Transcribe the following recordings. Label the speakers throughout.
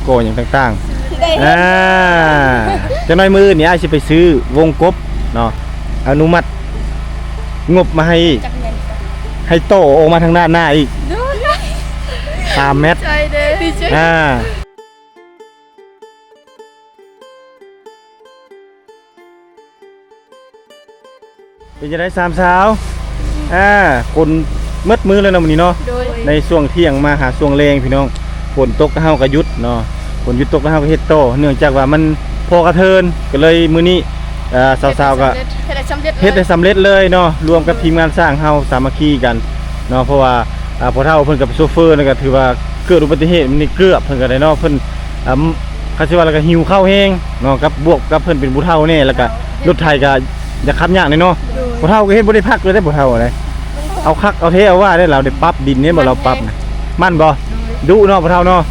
Speaker 1: โกอย่างต่างๆจะน้อยมือนี่อ้ายสิไปซื้อวงกบเนาะอนุมัติงบมาให้โตออกมาทางด้านหน้าอีก3 เมตร
Speaker 2: ใจเด้ดีใจ
Speaker 1: เป็นจะได้3 สาวคนมืดมือเลยนะวันนี้เนาะในช่วงเที่ยงมาหาช่วงแรงพี่น้องฝนตกก็เฮาก็หยุดเนาะฝนหยุดตกก็เฮาก็เฮ็ดโตเนื่องจากว่ามันพอกระเทินก็เลยมื้อนี้สาวๆก็เฮ็ดได้สำเร็จเลยเนาะรวมกับทีมงานสร้างเฮาสามัคคีกันเนาะเพราะว่าพอเฒ่าเพิ่นกับโชเฟอร์นี่ก็ถือว่าเกิดอุบัติเหตุมันนี่เกือบเพิ่นก็ได้เนาะเพิ่นเขาสิว่าแล้วก็หิวข้าวแห้งเนาะกับบวกกับเพิ่นเป็นผู้เฒ่าแน่แล้วก็รถไถก็จะขับยากเนาะผู้เฒ่าก็เฮ็ดบ่ได้พักเลยได้ผู้เฒ่าอะไรเอาคักเอาเทเอาว่าได้เราได้ปรับดินเนี่ยบ่เราปรับนะมั่นบ่ดุเนาะผู้เฒ่าเนาะ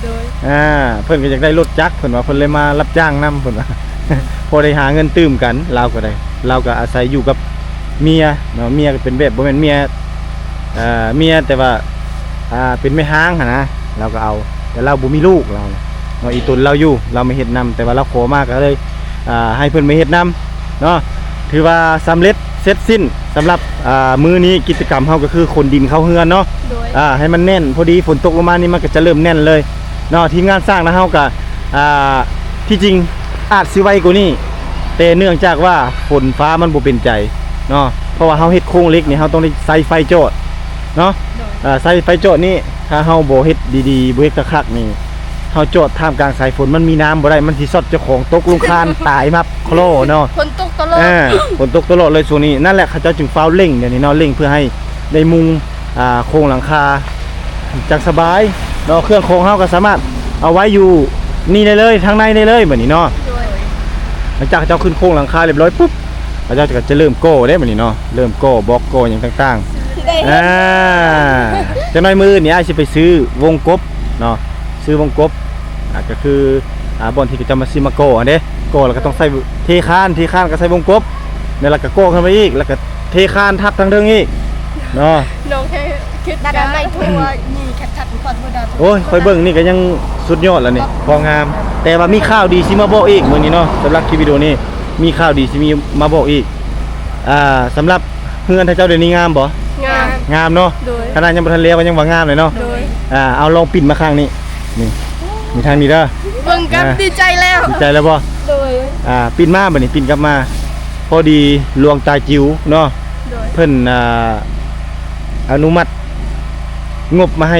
Speaker 1: เพิ่นก็อยากได้รถจักรเพิ่นว่าเพิ่นเลยมารับจ้างนำเพิ่นว่า พอได้หาเงินตื้มกันเราก็ได้เราก็อาศัยอยู่กับเมียเนาะเมียก็เป็นแบบบ่แม่นเมียแต่ว่าเป็นแม่ห้างหั่นนะเราก็เอาแต่เราบ่มีลูกเราเนาะอีตนเราอยู่เราไม่เฮ็ดนำแต่ว่าเราขอมาก็เลยให้เพิ่นมาเฮ็ดนำเนาะถือว่าสำเร็จเสร็จสิ้นสำหรับมื้อนี้กิจกรรมเฮาก็คือขนดินเข้าเฮือนเนาะให้มันแน่นพอดีฝนตกลงมานี่มันก็จะเริ่มแน่นเลยเนาะทีมงานสร้างนะเฮาก็ที่จริงอาจสิไวกว่านี้แต่เนื่องจากว่าฝนฟ้ามันบ่เป็นใจเนาะเพราะว่าเฮาเฮ็ดโครงเหล็กนี่เฮาต้องได้ใส่ไฟโจดเนาะใส่ไฟโจดนี่ถ้าเฮาบ่เฮ็ดดีๆบ่เฮ็ดคักๆนี่เฮาโจดท่ามกลางสายฝนมันมีน้ำบ่ได้มันสิซอดเจ้าของตกลงคานตายมับโคลเนาะ
Speaker 2: ฝนตกตลอด
Speaker 1: ฝนตกตลอดเลยช่วงนี้นั่นแหละเขาเจ้าจึงฟ้าวเร่งเดี๋ยวนี้เนาะเร่งเพื่อให้ได้มุงโครงหลังคาจังสบายเนาะเครื่องโครงเฮาก็สามารถเอาไว้อยู่นี่ได้เลยทางในได้เลยแบบนี้เนาะหลังจากเจ้าขึ้นโครงหลังคาเรียบร้อยปุ๊บเขาเจ้าจะเริ่มโก้ได้แบบนี้เนาะเริ่มโก้บล็อกโก้อย่างต่างๆจะน้อยมือนี่อ้ายสิไปซื้อวงกบเนาะซื้อวงกบก็คือบอลที่จะมาซิมาโก้อันเด้โก้แล้วก็ต้องใส่เทคานก็ใส่วงกบเนี่ยแล้วก็โก้ขึ้นไปอีกแล้วก็เทคานทับทางเทิงอีกเนาะ
Speaker 2: น้องแค่คิดด้านในทั่วนี่แคทๆก่อนบ่ได้
Speaker 1: โอ้ยคอยเบิ่งนี่ก็ยังสุดยอดแล้วนี่พองามแต่ว่ามีข่าวดีสิมาบอกอีกมื้อนี้เนาะสำหรับคลิปวิดีโอนี้มีข่าวดีสิมีมาบอกอีกสำหรับเฮือนท่านเจ้าเดี๋ยวนี้งามบ่งามเนาะขนาดยังบ่ทันเลี้ยวก็ยังว่างามเลยเนาะเอาลองปิ่นมาข้างนี้นี่มีทางนี้เด้อ
Speaker 2: เบิ่งกันดีใจแล้ว
Speaker 1: บ่ปิ่นมาบัดนี้ปิ่นกลับมาพอดีหลวงตาจิ๋วเนาะเพิ่นอนุมัติงบมาใ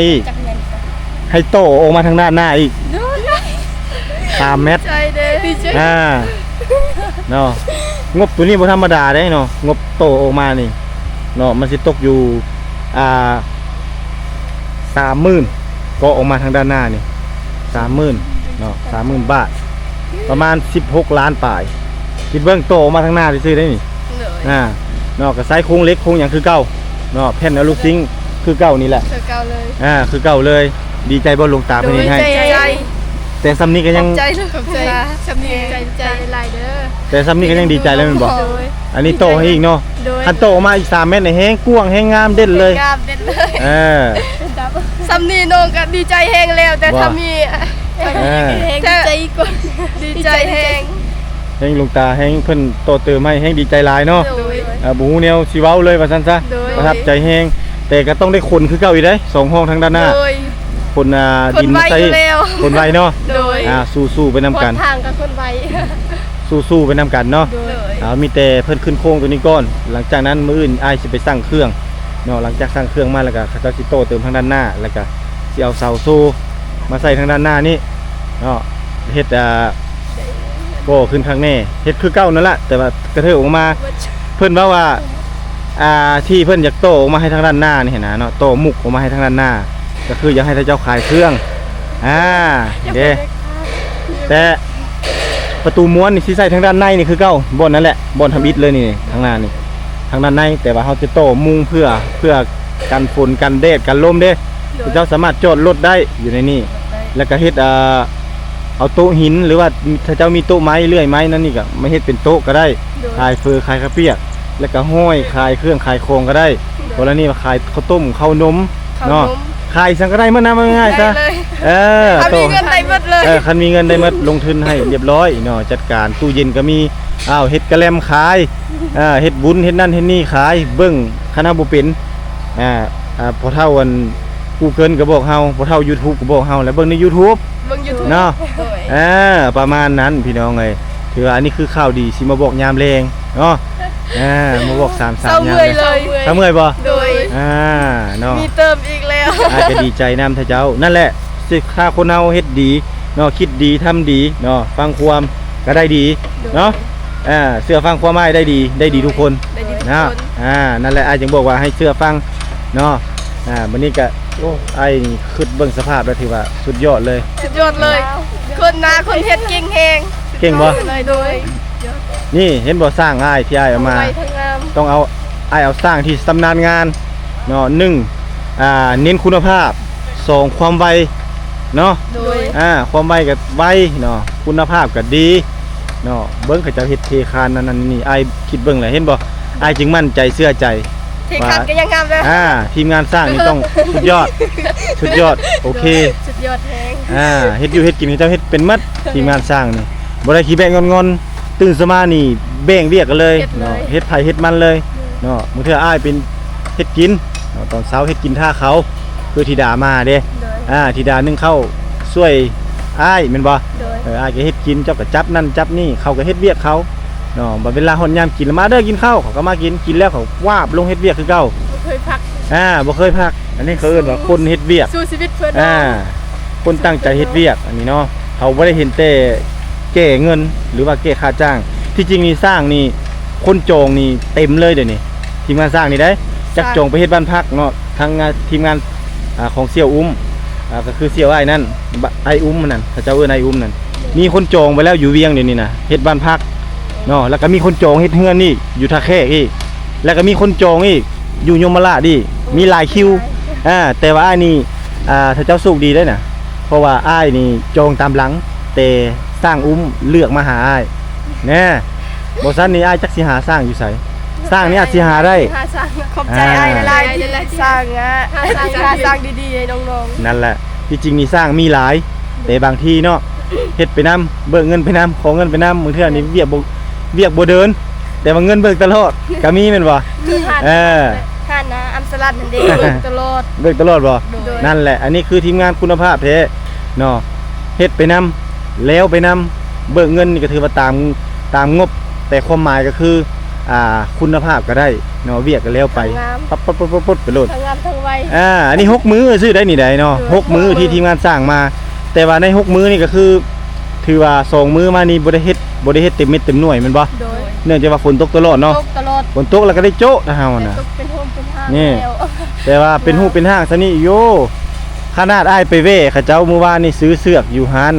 Speaker 1: ห้โตออกมาทางด้านหน้าอีก3 เมตร
Speaker 2: ใจเด้ดีใจ
Speaker 1: เนาะงบตัวนี้บ่ธรรมดาเด้เนาะงบโตออกมานี่เนาะมันสิตกอยู่30,000ก็ออกมาทางด้านหน้านี่30,000เนาะ30,000 บาทประมาณ16 ล้านปลายคิดเบิ่งโตออกมาทางหน้าซื่อได้นี่เนาะก็ใส่โครงเล็กโครงหยังคือเก่าเนาะแผ่นอลูซิงคือเก่านี่แหละ
Speaker 2: คือเก่าเลย
Speaker 1: คือเก่าเลยดีใจบ่ลงตาเพิ่นให้แต่ซ้ำนี้ก็ยัง
Speaker 2: ใจซ้ำนี้ใจหลายเด้อ
Speaker 1: แต่ซ้ำนี้ก็ยังดีใจแล้วแม่นบ่อันนี้โตให้อีกเนาะคันโตออกมาอีก3 เมตรนี่แฮงกว้างแฮงงามเด่นเลย
Speaker 2: ซ้ำนี้น้องก็ดีใจแฮงแล้วแต่ซ้ำนี้แฮงดีใจกว่าดีใจแฮง
Speaker 1: ลงตาแฮงเพิ่นโตเติมให้แฮงดีใจหลายเนาะบ่ฮู้แนวสิเว้าเลยว่าซั่นซะประทับใจแฮงแต่ก็ต้องได้คนคือเก่าอีกเด้2 ห้องทางด้านหน้าคนดินใส่คนไวเนาะสู้ๆไปนำกัน
Speaker 2: ทางกับคนไว
Speaker 1: สู้ๆไปนำกันเนาะมีแต่เพิ่นขึ้นโค้งตัวนี้ก่อนหลังจากนั้นมื้ออื่นอ้ายสิไปสั่งเครื่องเนาะหลังจากสั่งเครื่องมาแล้วก็เขาสิโตเติมทางด้านหน้าแล้วก็สิเอาเสาโซ่มาใส่ทางด้านหน้านี่เนาะเฮ็ดโก้ขึ้นข้างแน่เฮ็ดคือเก่านั่นแหละแต่ว่ากระเทยออกมาเพิ่นว่าที่เพิ่นอยากโตออกมาให้ทางด้านหน้านี่เห็นนะเนาะโตมุกออกมาให้ทางด้านหน้าก็คืออยากให้ท่านเจ้าขายเครื่องเด้แต่ประตูม้วนนี่สิใส่ทางด้านในนี่คือเก่าบ่อนนั่นแหละบ่อนทำอิฐเลยนี่ทางหน้านี่ทางด้านในแต่ว่าเฮาจะโตมุงเพื่อกันฝนกันแดดกันลมเด้เจ้าสามารถจอดรถได้อยู่ในนี่แล้วก็เฮ็ดเอาโต๊ะหินหรือว่าถ้าเจ้ามีโต๊ะไม้เลื่อยไม้นั่นนี่ก็มาเฮ็ดเป็นโต๊ะก็ได้ขายเฟอร์ขายข้าวเปียกแล้วก็ห้อยขายเครื่องขายโครงก็ได้เพราะแล้วนี่มาขายข้าวต้มข้าวนมเนาะ ขายสังก็ได้เมื่อน้ำง่ายๆซะ
Speaker 2: ได้เลย
Speaker 1: เออ
Speaker 2: ถ้ามีเงินได้หมดเลย
Speaker 1: คันมีเงินได้หมดลงทุนให้เรียบร้อยเนาะจัดการตู้เย็นก็มีเฮ็ดกระแลมขายเฮ็ดบุญเฮ็ดนั่นเฮ็ดนี่ขายเบิ่งคณะบ่เป็นพอเท่าอัน Google ก็บอกเฮาพอเท่า YouTube ก็บอกเฮาแล้วเบิ่งใน YouTube
Speaker 2: เบิ่ง YouTube
Speaker 1: เนาะ
Speaker 2: โดย
Speaker 1: ประมาณนั้นพี่น้องเอ้ยถือว่าอันนี้คือข่าวดีสิมาบอกยามแรงเนาะมาบอก3-3
Speaker 2: เศร้าย
Speaker 1: าม
Speaker 2: เมื่อยเลย
Speaker 1: ถ้าเมื่อยบ่
Speaker 2: โดย
Speaker 1: เนาะ
Speaker 2: มีเติมอีกแล้ว
Speaker 1: อาจจะดีใจนำท่าเจ้านั่นแหละสิถ้าคนเฮาเฮ็ดดีเนาะคิดดีทำดีเนาะฟังความก็ได้ดีเนาะเชื่อฟังความหมายได้ดีทุกคน
Speaker 2: ได้ดีทุก
Speaker 1: นะ
Speaker 2: คน
Speaker 1: นั่นแหละอ้ายจึงบอกว่าให้เชื่อฟังเนาะวันนี้ก็โอ้อ้ายนี่คิดเบิ่งสภาพแล้วถือว่าสุดยอดเลย
Speaker 2: สุดยอดเลย คนนาคนเฮ็ดเก่งแฮง
Speaker 1: เก่งบ่
Speaker 2: เลยโดย
Speaker 1: นี่เห็นบ่สร้างอ้ายที่อ้ายเอามา
Speaker 2: ไวทั้งงาม
Speaker 1: ต้องเอาอ้ายเอาสร้างที่ชำนาญงานเนาะ1เน้นคุณภาพ2ความไวเนาะ
Speaker 2: โดย
Speaker 1: ความไวกับไวเนาะคุณภาพก็ดีเนาะเบิ่งเขาเจ้าเฮ็ดเทคานนั่นนี่อ้ายคิดเบิ่งแหละเห็นบ่อ้ายจึงมั่นใจเชื่อใจ
Speaker 2: ที่คัดก็ยังงามเลย
Speaker 1: ทีมงานสร้างนี่ต้องสุดยอดโอเค
Speaker 2: สุดยอดแฮง
Speaker 1: เฮ็ดอยู่เฮ็ดกินเขาเจ้าเฮ็ดเป็นหมัดทีมงานสร้างนี่บ่ได้ขี้แบงงอนๆตื่นสมานี่แบ่งเวียกกันเลยเนาะเฮ็ดไผเฮ็ดมันเลยเนาะมื้อเทื่ออ้ายเป็นเฮ็ดกินเนาะตอนเช้าเฮ็ดกินท่าเขาคือธิดามาเด้
Speaker 2: โดย
Speaker 1: ธิดานึ่งข้าวช่วยอ้ายแม่นบ่
Speaker 2: โดย
Speaker 1: อ้ายก็เฮ็ดกินเจ้าก็จับนั่นจับนี่เขาก็เฮ็ดเวียกเขาเนาะบัดเวลาฮอดยามกินแล้วมาเด้อกินข้าวเขาก็มากินแล้วเขาวาบลงเฮ็ดเวียกคือเก่า
Speaker 2: บ่เคยพัก
Speaker 1: บ่เคยพักอันนี้เขาเอิ้นว่าคนเฮ็ดเวียก
Speaker 2: สู้ชีวิตเพื่อน
Speaker 1: คนตั้งใจเฮ็ดเวียกอันนี้เนาะเขาบ่ได้เห็นแต่แก้เงินหรือว่าแก้ค่าจ้างที่จริงนี่สร้างนี่คนจองนี่เต็มเลยเดี๋ยวนี้ทีมงานสร้างนี่ได้จักจองไปเฮ็ดบ้านพักเนาะทางทีมงานของเสี่ยวอุ้มก็คือเสี่ยวอ้ายนั่นไอ้อุ้มนั่นเขาเจ้าเอิ้นไอ้อุ้มนั่นมีคนจองไปแล้วอยู่เวียงเดี๋ยวนี้นะเฮ็ดบ้านพักเนาะแล้วก็มีคนจองเฮ็ดเฮือนนี่อยู่ท่าแขกอีกแล้วก็มีคนจองอีกอยู่ยมราชดิมีหลายคิวแต่ว่าอ้ายนี่ถ้าเจ้าสุขดีได้น่ะเพราะว่าอ้ายนี่จองตามหลังแต่สร้างอุ้มเลือกมาหาอ้ายแน่บ่ซั่นนี่อ้ายจักสิหาสร้างอยู่ไสสร้างนี่อาจสิหาได้
Speaker 2: ขอบใจไอ้หลายๆที่สร้างสร้างดีๆให้น้อง
Speaker 1: นั่นแหละที่จริงนี่สร้างมีหลายแต่บางทีเนาะเฮ็ดไปนํเบิกเงินไปนํขอเงินไปนํบางเทื่อนี่เวียกบ่เดิน แต่ว่าเงินเบิกตลอดก็มีแม่นบ่
Speaker 2: ๆมี ท่านนะอัมสลัดนั่นเด้ตลอด
Speaker 1: เบิกตลอดบ่
Speaker 2: โดย
Speaker 1: นั่นแหละอันนี้คือทีมงานคุณภาพแท้เนาะเฮ็ดไปนํแล้วไปนํเบิกเงินนี่ก็ถือว่าตามงบแต่ความหมายก็คือคุณภาพก็ได้เนาะเวียกก็แล้วไปปั๊บๆๆๆไปโลด
Speaker 2: ทั้งงามทั้งไว
Speaker 1: อันนี้6มื้อซื้อได้นี่ได้เนาะ6มื้อที่ทีมงานสร้างมา แต่ว่าใน6มื้อนี่ก็คือถือว่า2มื้อมานี่บ่ได้เฮ็ดเต็มเม็ดเต็มหน่วยแม่นบ่
Speaker 2: โดย
Speaker 1: เนื่องจากว่าฝนตกตลอดเนาะ
Speaker 2: ตกตลอด
Speaker 1: ฝนตกแล้วก็ได้โจ๊ะนะเฮาน่ะ
Speaker 2: ตกเป็นโฮมเป็นห้าง
Speaker 1: นี่
Speaker 2: แล้ว
Speaker 1: แต่ว่าเป็นฮู้เป็นห้างซะนี่โยขนาดอ้ายไปเว่เขาเจ้าเมื่อวานนี่ซื้อเสือกอยู่ร้าน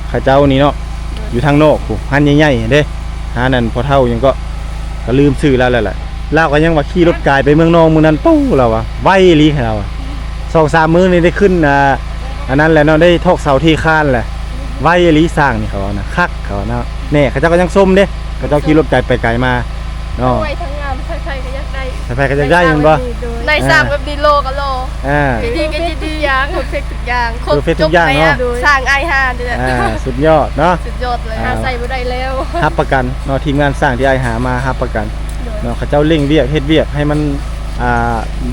Speaker 1: เขาเจ้านี่เนาะอยู่ทางนอกผู้ร้านใหญ่ๆเด้ร้านนั้นพอเฒ่ายังก็ลืมซื้อแล้วแหละเราก็ยังว่าขี่รถกายไปเมืองนอกมื้อนั้นตู้เราอะไวอีหลีให้เราอะ 2-3 มื้อนี่ได้ขึ้นอันนั้นแหละเนาะได้ทอกเสาที่คานแหละไวอีหลีสร้างนี่เขานะคักเขาเนาะแน่เขาเจ้าก็ยังส้มเด้เขาเจ้าขี่รถไกลไปไกลมาเนาะ
Speaker 2: ไวทั้งงามใครๆก็อยากได้
Speaker 1: ใครๆก็จะได้แม่นบ่
Speaker 2: ในสร้างแบบดีโลก็โล
Speaker 1: อ่า
Speaker 2: ดีก็ดีอย่างเพอร์เฟกทุกอย่าง
Speaker 1: เพอร์เฟกทุกอย่างเนาะ
Speaker 2: สร้างไอฮาเด้อ
Speaker 1: สุดยอดเนาะ
Speaker 2: สุดยอดเลยหาใส่บ่ได้แล้ว
Speaker 1: รับประกันเนาะทีมงานสร้างที่อ้ายหามารับประกันเนาะเขาเจ้าเร่งเวียกเฮ็ดเวียกให้มัน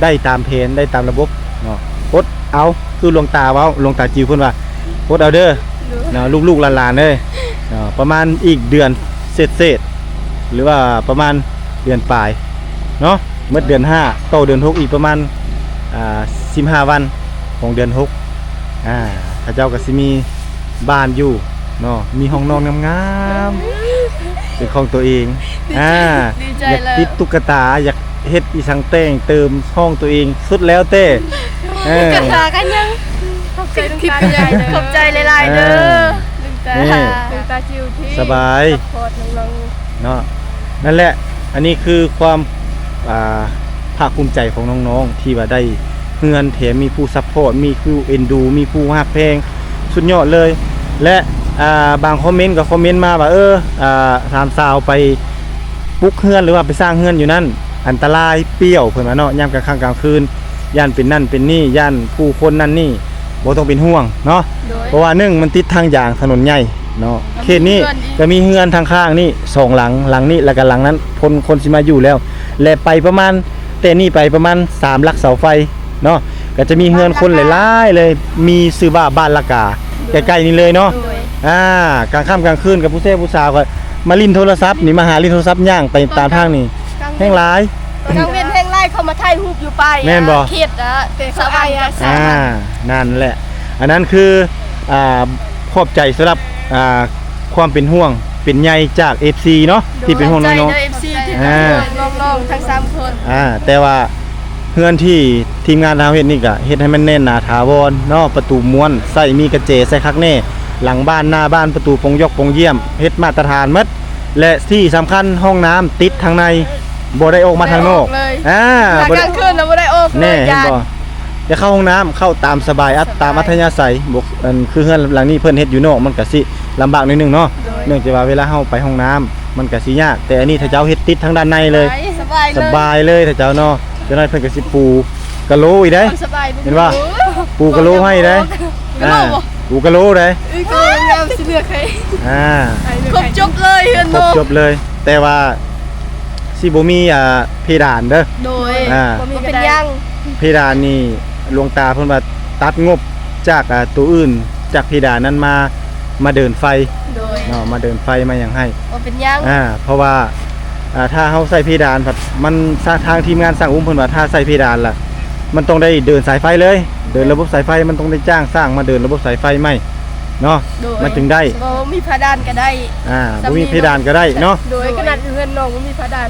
Speaker 1: ได้ตามเพนได้ตามระบบเนาะกดเอาคือหลวงตาเว้าหลวงตาจิวเพิ่นว่ากดเอาเด้อเนาะลูกๆหลานๆเด้อเนาะประมาณอีกเดือนเศษหรือว่าประมาณเดือนปลายเนาะเมื่อเดือน5ต่อเดือน6อีกประมาณ15วันของเดือน6เขาเจ้าก็สิมีบ้านอยู่เนาะมีห้องนอนงามๆเป็นของตัวเอง
Speaker 2: ดีใจ
Speaker 1: อยาก
Speaker 2: แล้ว
Speaker 1: ติดตุ๊กตาอยากเฮ็ดอีสังแต่งเติมห้องตัวเองสุดแล้วเต้
Speaker 2: กระตากันยังขอบใจลุงตาใหญ่ขอบใจหลายๆเด้อลุงตาจิวที่
Speaker 1: สบาย
Speaker 2: ซัพพอร์ตน้อง
Speaker 1: เนาะนั่นแหละอันนี้คือความภาคภูมิใจของน้องๆที่ว่าได้เฮือนแถมมีผู้ซัพพอร์ตมีผู้เอ็นดูมีผู้ฮักเพลงสุดยอดเลย และบางคอมเมนต์ก็คอมเมนต์มาว่าถามสาวไปปลุกเฮือนหรือว่าไปสร้างเฮือนอยู่นั่นอันตรายเปรี้ยวเพิ่นว่าเนาะยามกลางค่ำกลางคืน ย่านเป็นนั่นเป็นนี่ย่านผู้คนนั่นนี่บ่ต้องเป็นห่วงเนาะ
Speaker 2: โดย
Speaker 1: เพราะว่าหนึ่งมันติดทางอย่างถนนใหญ่เนาะเขตนี้ก็มีเฮือนทางข้างนี่2หลังนี่แล้วก็หลังนั้นคนสิมาอยู่แล้ว และไปประมาณแต่นี่ไปประมาณ3หลักเสาไฟเนาะก็จะมีเฮือนคนหลายๆเลยมีชื่อว่าบ้านละกาใกล้ๆนี่เลยเนาะ
Speaker 2: โดย
Speaker 1: กลางค่ำกลางคืนกับผู้เซ่ผู้สาวก็มาลิ้นโทรศัพท์นี่มาหาลิ้นโทรศัพท์ย่างไปตามทางนี่แห้งหลาย
Speaker 2: กลางเว้นแห้งไล่เข้ามาถ่ายรูปอยู่ไป
Speaker 1: แม่นบ่
Speaker 2: เขตอะสบายอะ
Speaker 1: นั่นแหละอันนั้นคือขอบใจสำหรับความเป็นห่วงเป็นใยจาก FC เนาะที่เป็นห่วงน้อง
Speaker 2: ใจเอฟซีที่เป็นห่วงน้องๆทั้ง3คน
Speaker 1: ๆแต่ว่าเพื่อนที่ทีมงานทางเฮ็ดนี่ก็เฮ็ดให้มันแน่นหนาถาวรเนาะประตูม้วนใส่มีกระเจใส่คักแน่หลังบ้านหน้าบ้านประตูปงยกปงเยี่ยมเฮ็ดมาตรฐานหมดและที่สำคัญห้องน้ำติดทางในบ่ได้ออกมาทางนอก
Speaker 2: เลย
Speaker 1: บ่
Speaker 2: กลางคืนนะบ่ได้ออก
Speaker 1: แน่
Speaker 2: เลย
Speaker 1: เห็นบ่จะเข้าห้องน้ำเข้าตามสบายตามอัธยาศัยบ่คือเฮือนหลังนี้เพิ่นเฮ็ดอยู่นอกมันก็สิลำบากนิดนึงเนาะเนื่องจากว่าเวลาเฮาไปห้องน้ำมันก็สิยากแต่อันนี้ถ้าเจ้าเฮ็ดติดทางด้านในเลย
Speaker 2: สบาย
Speaker 1: ส
Speaker 2: เลย
Speaker 1: บายเลยถ้าเจ้าเนาะเจ้าน้อยเพิ่นก็สิปูกะโหลอีกเด้
Speaker 2: สบาย
Speaker 1: เห็นป่ะ ปูกะโหลให้เด้ปูกะโหลเด้
Speaker 2: ก็งามสิเลือกให้ ครบจบเลยเฮือน
Speaker 1: ครบ
Speaker 2: น้อง
Speaker 1: จบเลย แต่ว่าสิบ่มีเพดานเด้อ
Speaker 2: โดย
Speaker 1: อ่า
Speaker 2: บ่มีเป็นยัง
Speaker 1: เพดานนี่หลวงตาเพิ่นว่าตัดงบจากตัวอื่นจากเพดานนั้นมาเดินไฟ
Speaker 2: โดย
Speaker 1: เนาะมาเดินไฟมาหยังให้
Speaker 2: บ่เป็นยัง
Speaker 1: เพราะว่าถ้าเฮาใส่เพดานแบบมันทางทีมงานสร้างอุ้มเพิ่นว่าถ้าใส่เพดานล่ะมันต้องได้เดินสายไฟเลย เดินระบบสายไฟมันต้องได้จ้างสร้างมาเดินระบบสายไฟไหมเนาะ
Speaker 2: โดย
Speaker 1: มันถึงได้
Speaker 2: บ่มีพระดานก็ได้
Speaker 1: บ่มีเพดานก็ได้เนาะ
Speaker 2: โดยขนาดเฮือนน้องบ่มีพระดาน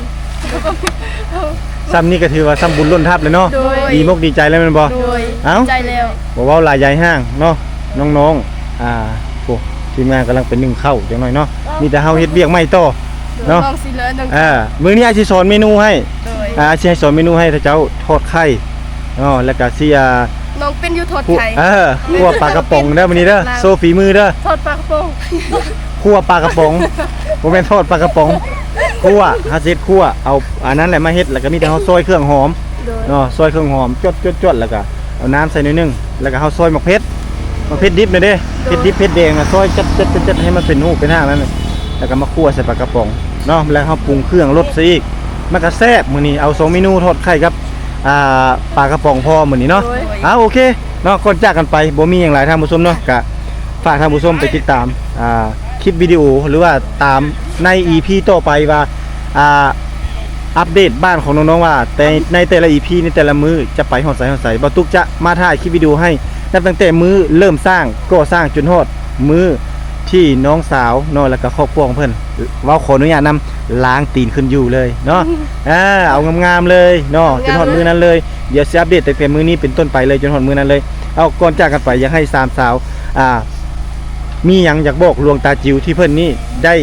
Speaker 1: ซ้ำนี่ก็ถือว่าซ้ำบุญล้นทับเลยเนาะ
Speaker 2: โดย
Speaker 1: ดีมกดีใจแล้วแม่นบ่
Speaker 2: โดย
Speaker 1: เอ้า
Speaker 2: ใจแล้ว
Speaker 1: บ่เว้าหลายใหญ่ห้างเนาะน้องๆโอ้ทีมงานกำลังเป็นนึ่งข้าวจังหน่อยเนาะมีแต่เฮาเฮ็ดเวียกไม่ต่อ เนาะ
Speaker 2: น้องสิเหลือน้อง
Speaker 1: มื้อนี้อาสิสอนเมนูให้
Speaker 2: โดย
Speaker 1: อาสิให้สอนเมนูให้ถ้าเจ้าทอดไข่แล้วก็สิ
Speaker 2: น้องเป็นอยู่ทอด
Speaker 1: คั่ว
Speaker 2: ไข่
Speaker 1: คั่วปลากระป๋องเด้อมื้อนี้เด้อโซฝีมือเด้อ
Speaker 2: ทอดปลากระป๋อง
Speaker 1: คั่วปลากระป๋องบ่แม่นทอดปลากระป๋องคั่วเฮาสิเฮ็ดคั่วเอาอันนั้นแหละมาเฮ็ดแล้วก็มีแต่เฮาซอยเครื่องหอม
Speaker 2: โดย
Speaker 1: เนาะซอยเครื่องหอมจดแล้วก็เอาน้ำใส่หน่อยนึงแล้วก็เฮาซอยมะเผ็ดดิบน่ะเด้เผ็ดดิบเผ็ดแดงน่ะซอยจัดให้มันเป็นรูปเป็นร่างนั้นน่ะแล้วก็มาคั่วใส่ปลากระป๋องเนาะแล้วเฮาปรุงเครื่องรสซะอีกมันก็แซ่บมื้อนี้เอา2เมนูทอดไข่กับปลากระป๋องพอมื้อนี้เนาะ
Speaker 2: โดย
Speaker 1: โอเคเนาะก่อนจากกันไปบ่มีหยังหลายท่านผู้ชมเนาะก็ฝากท่านผู้ชมไปติดตามคลิปวิดีโอหรือว่าตามใน EP ต่อไปว่าอัปเดตบ้านของน้องๆว่าแต่ในแต่ละ EP ในแต่ละมื้อจะไปฮอดไสบ่ตุกจะมาถ่ายคลิปวิดีโอให้นับตั้งแต่มื้อเริ่มสร้างก่อสร้างจนฮอดมื้อที่น้องสาวเนาะแล้วก็ครอบครัวของเพิ่นเว้าขออนุญาตนำล้างตีนขึ้นอยู่เลยเนาะเอางามๆเลยเนาะจนฮอดมื้อนั้นเลยเดี๋ยวสิอัปเดตตั้งแต่มื้อนี้เป็นต้นไปเลยจนฮอดมื้อนั้นเลยเอาก่อนจากกันไปอยากให้สามสาวมีหยังอยากบอกหลวงตาจิ๋วที่เพิ่นนี่ได้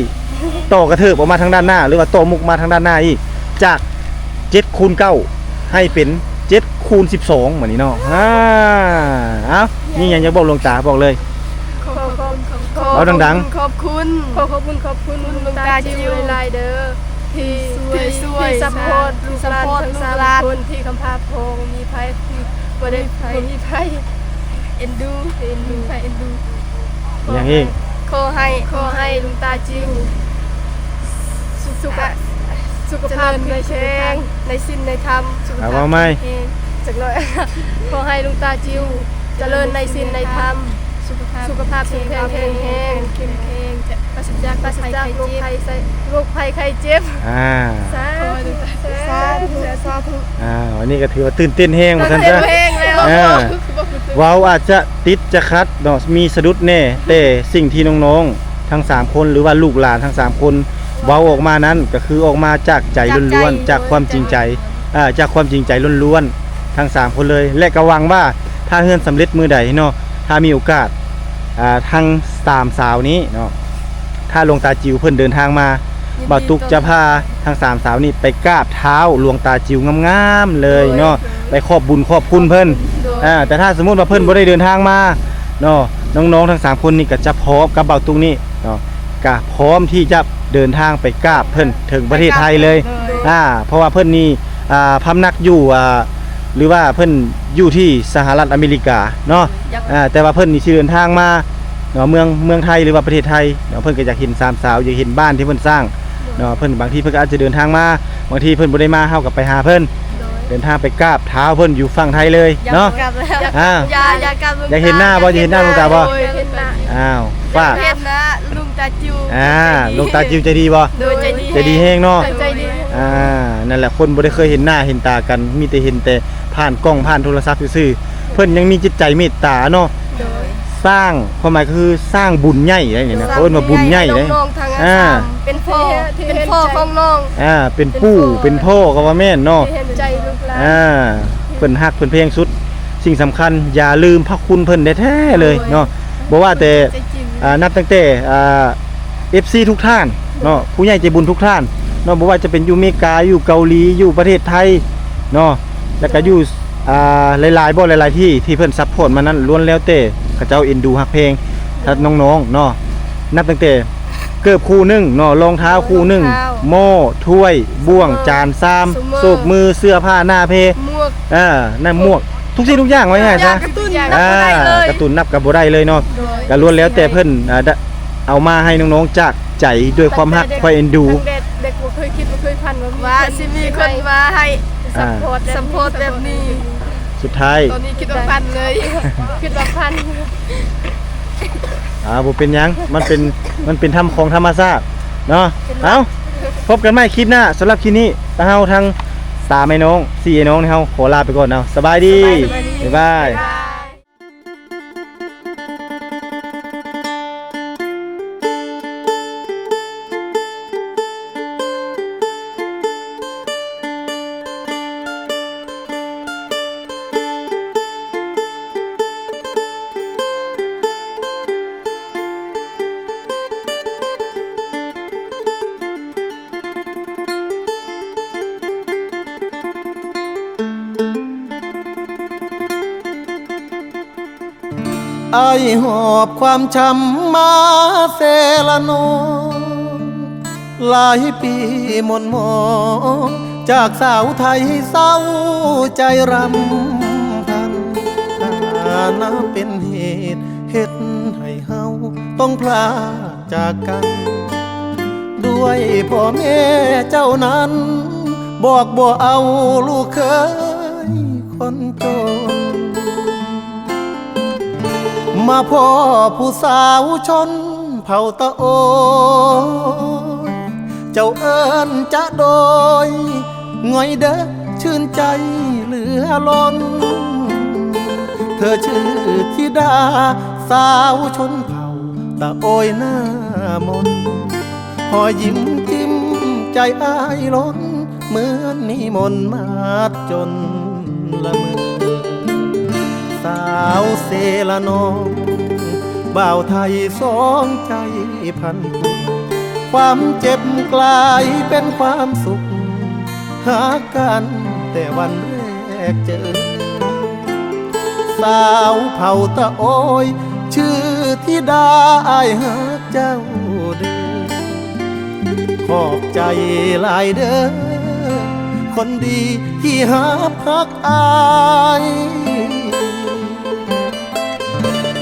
Speaker 1: ต่อกระเทิบออกมาทางด้านหน้า หรือว่าต่อมุกมาทางด้านหน้าอีกจาก7คูณ9ให้เป็น7คูณ12เหมือนนี้เนาะเอานี่หยังอยากบอกหลวงตาบอกเลย เอาดังๆ
Speaker 2: ขอบคุณลุงตาจิวลายเด้อที่ช่วยซัพพอร์ตลูกหลานทั้ง3คนที่คำพาพงมีไผบ่ได้ไผมีไผเอ็นดูไผเอ็นดู
Speaker 1: อย่างนี้
Speaker 2: ขอให้ลุงตาจิวสุขภาพแข็งแรงในศีลในธรรมสุขภาพ
Speaker 1: เอาไหม
Speaker 2: แข็งแรงจักหน่อย ขอให้ลุงตาจิวเจริญในศีลในธรรมสุขภาพแข็งแรงเข้มแข็งจะปราศจากโรคภัยไข้เจ็บสาธุ
Speaker 1: วันนี้ก็ถือว่าตื่นเต้นแห้งเหมือนกัน
Speaker 2: เต้น
Speaker 1: จ้ะ
Speaker 2: เพลงแล้ว
Speaker 1: เว้าอาจจะติดจะคัดเนาะมีสะดุดแน่แต่สิ่งที่น้องๆทั้ง3คนหรือว่าลูกหลานทั้ง3คนเว้าออกมานั้นก็คือออกมาจากใจล้วนๆจากความจริงใจจากความจริงใจล้วนๆทั้ง3คนเลย และก็หวังว่าถ้าเฮือนสำเร็จมื้อใดเนาะถ้ามีโอกาสทั้ง3สาวนี้เนาะถ้าหลวงตาจิ๋วเพิ่นเดินทางมาบ่าวตุกจะพาทั้ง3สาวนี้ไปกราบเท้าหลวงตาจิ๋วงามๆเลยเนาะไปขอบบุญขอบคุณเพิ่นแต่ถ้าสมมุติว่าเพิ่นบ่ได้เดินทางมาเนาะน้องๆทั้ง3คนนี่ก็จะพร้อมกับบ่าวตุกนี่เนาะก็พร้อมที่จะเดินทางไปกราบเพิ่นถึงประเทศไทยเลยเพราะว่าเพิ่นนี่พำนักอยู่ หรือว่าเพิ่นอยู่ที่สหรัฐอเมริกาเนาะแต่ว่าเพิ่นนี่สิเดินทางมาเนาะเมืองไทยหรือว่าประเทศไทยเนาะเพิ่นก็อยากเห็นสามสาวอยากเห็นบ้านที่เพิ่นสร้างเนาะเพิ่นบางทีเพิ่นก็อาจจะเดินทางมาบางทีเพิ่นบ่ได้มาเฮาก็ไปหาเพิ่นเดินทางไปกราบเท้าเพิ่นอยู่ฝั่งไทยเลยเนาะ
Speaker 2: อย่ากลับ
Speaker 1: อยากเห็นหน้าบ่อยากเห็นหน้าลุงตาบ่
Speaker 2: เห็นหน้า
Speaker 1: อ้าวฝาก
Speaker 2: เห็นนะลุงตาจิว
Speaker 1: ลุงตาจิวใจดีบ่ใจดีแฮงเนาะ
Speaker 2: ใจดี
Speaker 1: นั่นแหละคนบ่ได้เคยเห็นหน้าเห็นตากันมีแต่เห็นแต่ผ่านกล้องผ่านโทรศัพท์ซื่อๆเพิ่นยังมีจิตใจเมตตาเนาะสร้างความหมายคือสร้างบุญใหญ่ได้นี่นะเขาเอิ้นว่าบุญใหญ่เด้
Speaker 2: เป็นพ่อของน้อง
Speaker 1: เป็นปู่เป็นพ่อก็ว่าแม่นเนาะ
Speaker 2: เห็นใจลูกหลาน
Speaker 1: เพิ่นฮักเพิ่นเพลงสุดสิ่งสำคัญอย่าลืมพระคุณเพิ่นแท้ๆเลยเนาะบ่ว่าแต่นับตั้งแต่FC ทุกท่านเนาะผู้ใหญ่ใจบุญทุกท่านเนาะบ่ว่าจะเป็นอยู่อเมริกาอยู่เกาหลีอยู่ประเทศไทยเนาะแล้วก็อยู่หลายๆบ่หลายๆที่เพิ่นซัพพอร์ตมานั้นล้วนแล้วแต่เขาเจ้าเอ็นดูฮักเพลงถ้าน้องๆเนาะนับตั้งแต่เกือบคู่นึงเนาะรองเท้าคู่นึงหม้อถ้วยบ่วงจานซ้ำสูบมือเสื้อผ้าหน้าเพ
Speaker 2: หมวก
Speaker 1: นั่นหมวกทุกสิ่งทุกอย่างไว้ให้ซะการ์ตูนนับกับบ่ได้เลยเนาะก็ล้วนแล้วแต่เพิ่นเอามาให้น้องๆจากใจด้วยความฮักความเอ็นดู
Speaker 2: เด็กบ่เคยคิดบ่เคยพันว่าสิมีคนมาให้ซัพพอร์ตแบบนี้
Speaker 1: สุดท้าย
Speaker 2: ตอนนี้คิดว่าพันเลยคิดว่าพัน
Speaker 1: บ่เป็นหยังมันเป็นธรรมของธรรมชาติเนาะเอาพบกันใหม่คลิปหน้าสำหรับคลิปนี้เฮาทั้ง3ไอ้น้อง4ไอ้น้องเฮาขอลาไปก่อนเนาะสบายดีบ๊ายบาย
Speaker 3: ไอหอบความช้ำมาเซละนองหลายปีหม่นหมองจากสาวไทยเศร้าใจรำพันนับเป็นเหตุเฮ็ดให้เฮาต้องพลาดจากกัน ด้วยพ่อแม่เจ้านั้นบอกบ่เอาลูกเคยคนจนมาพ่อผู้สาวชนเผ่าตะโอยเจ้าเอิ้นจะโดยง่อยเด้อชื่นใจเหลือล้นเธอชื่อธิดาสาวชนเผ่าตะโอยหน้ามนพอยิ้มจิ้มใจอ้ายล้นเหมือนนิมนต์มาจนละเมอสาวเซละนองบ่าวไทยสองใจพันความเจ็บกลายเป็นความสุขหากันแต่วันแรกเจอสาวเผ่าตะโอยชื่อธิดาอ้ายหาเจ้าเด้อขอบใจหลายเด้อคนดีที่หาพักอาย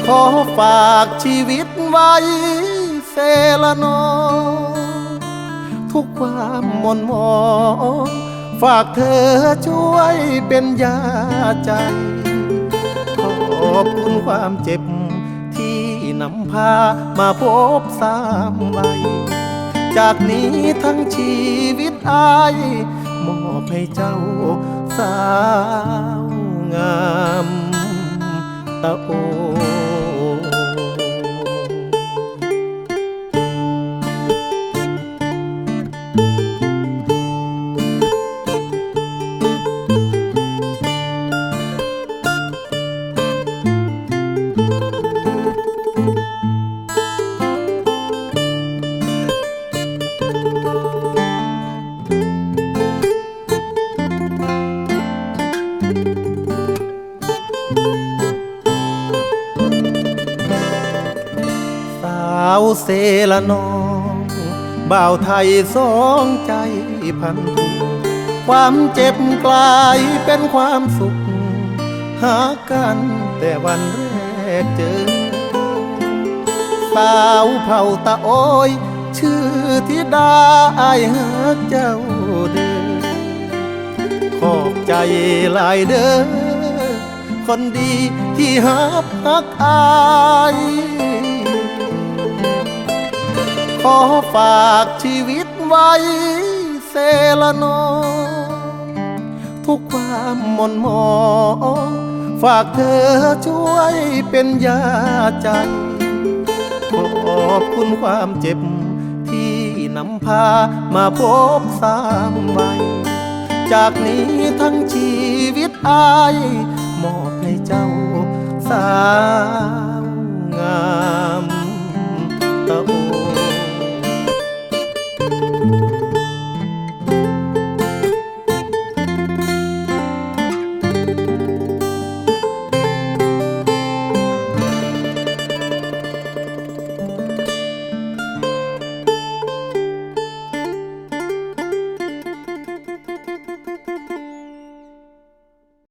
Speaker 3: ขอฝากชีวิตไว้เซละนองทุกความหม่นหมองฝากเธอช่วยเป็นยาใจขอบคุณความเจ็บที่นำพามาพบ3 ใบจากนี้ทั้งชีวิตอายมอบให้เจ้าสาวงามตะโอเซละนองบ่าวไทยสองใจพันความเจ็บกลายเป็นความสุข หากันแต่วันแรกเจอสาวเผ่าตะโอยชื่อธิดาอายหากเจ้าเด้อขอบใจหลายเด้อคนดีที่ฮักอายขอฝากชีวิตไว้เซละนอทุกความหม่นหมองฝากเธอช่วยเป็นยาใจขอบคุณความเจ็บที่นำพามาพบสามวัยจากนี้ทั้งชีวิตอายมอบให้เจ้าสาวงามตะโอ